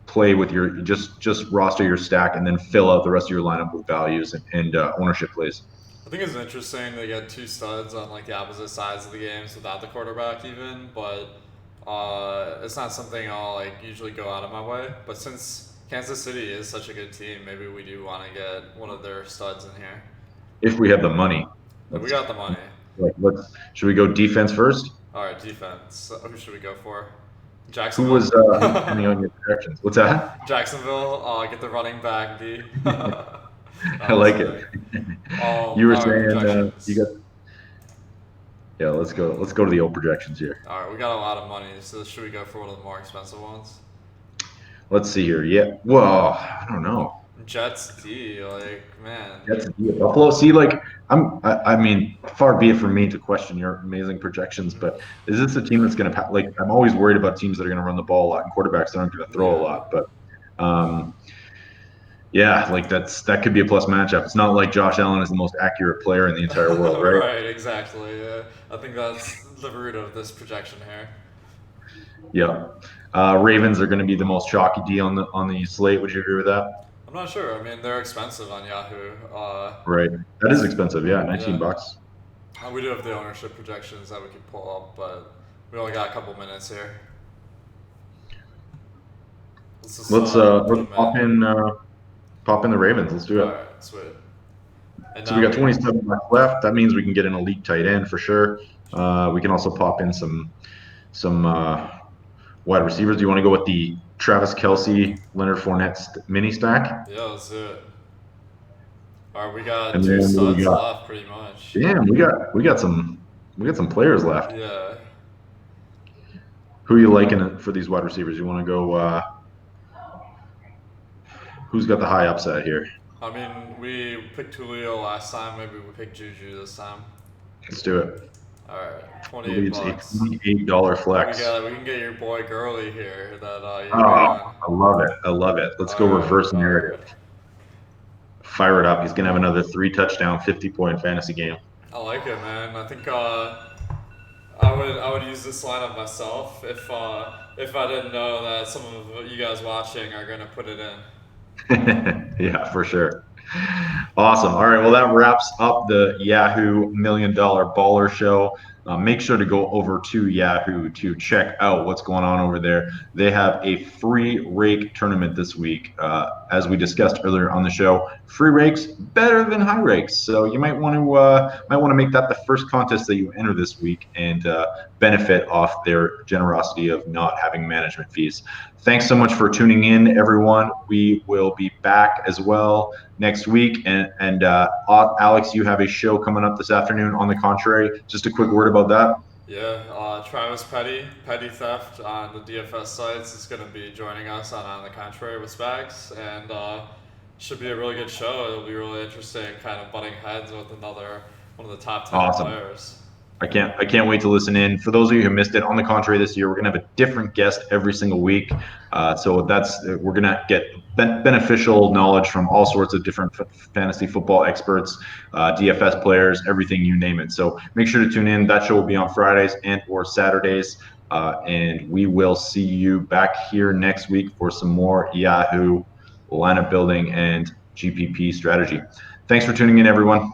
play with your just roster your stack and then fill out the rest of your lineup with values and ownership plays? I think it's interesting they get two studs on like the opposite sides of the games without the quarterback even, but it's not something I'll like usually go out of my way. But since Kansas City is such a good team, maybe we do want to get one of their studs in here. If we have the money. But we Let's got the money. should we go defense first? All right, defense. Who should we go for? Who's Jacksonville. depending on your projections? What's that? Jacksonville. Get the running back D. I I'm just like it. kidding. You were All right, saying you projections. got yeah. Let's go to the old projections here. All right, we got a lot of money, so should we go for one of the more expensive ones? Let's see here. Yeah. Well, I don't know. Jets D, like man. That's Buffalo. See, like I mean, far be it from me to question your amazing projections, but is this a team that's going to like? I'm always worried about teams that are going to run the ball a lot and quarterbacks that aren't going to throw a Yeah. lot. But yeah, like that could be a plus matchup. It's not like Josh Allen is the most accurate player in the entire world, right? Right, exactly. Yeah. I think that's the root of this projection here. Yeah. Ravens are going to be the most chalky D on the slate. Would you agree with that? I'm not sure. I mean, they're expensive on Yahoo. Right. That is expensive. Yeah, 19 Yeah. bucks. We do have the ownership projections that we can pull up, but we only got a couple minutes here. Let's just put Let's them in. pop in the Ravens. Let's do All it. right, sweet. And So we now got we 27 bucks left. That means we can get an elite tight end for sure. We can also pop in some wide receivers. Do you want to go with the Travis Kelsey, Leonard Fournette mini stack? yeah, let's do it. All right, we got And two then we studs got left, pretty much. damn, we got some players left. Yeah. Who are you liking for these wide receivers? You want to go? Who's got the high upside here? I mean, we picked Julio last time. Maybe we pick Juju this time. Let's do it. All right, I 28 believe it's a bucks. $28 We flex. got. We can get your boy Gurley here. That you're big Oh, on. I love it. I love it. Let's All go right, reverse all narrative. right. Fire it up. He's gonna have another 3 touchdown, 50-point fantasy game. I like it, man. I think I would use this lineup myself if I didn't know that some of you guys watching are gonna put it in. Yeah, for sure. Awesome. All right. Well, that wraps up the Yahoo $1 Million Baller Show. make sure to go over to Yahoo to check out what's going on over there. They have a free rake tournament this week. As we discussed earlier on the show, free rakes better than high rakes. So you might want to make that the first contest that you enter this week and benefit off their generosity of not having management fees. Thanks so much for tuning in, everyone. We will be back as well next week. And Alex, you have a show coming up this afternoon. On the contrary, just a quick word about that. Yeah, Travis Petty Theft on the DFS sites is going to be joining us on the contrary with Spags, and should be a really good show. It'll be really interesting, kind of butting heads with another one of the top 10 Awesome. players. I can't wait to listen in. For those of you who missed it, on the contrary, this year we're gonna have a different guest every single week. So we're gonna get beneficial knowledge from all sorts of different fantasy football experts, DFS players, everything you name it. So make sure to tune in. That show will be on Fridays and or Saturdays, and we will see you back here next week for some more Yahoo lineup building and GPP strategy. Thanks for tuning in, everyone.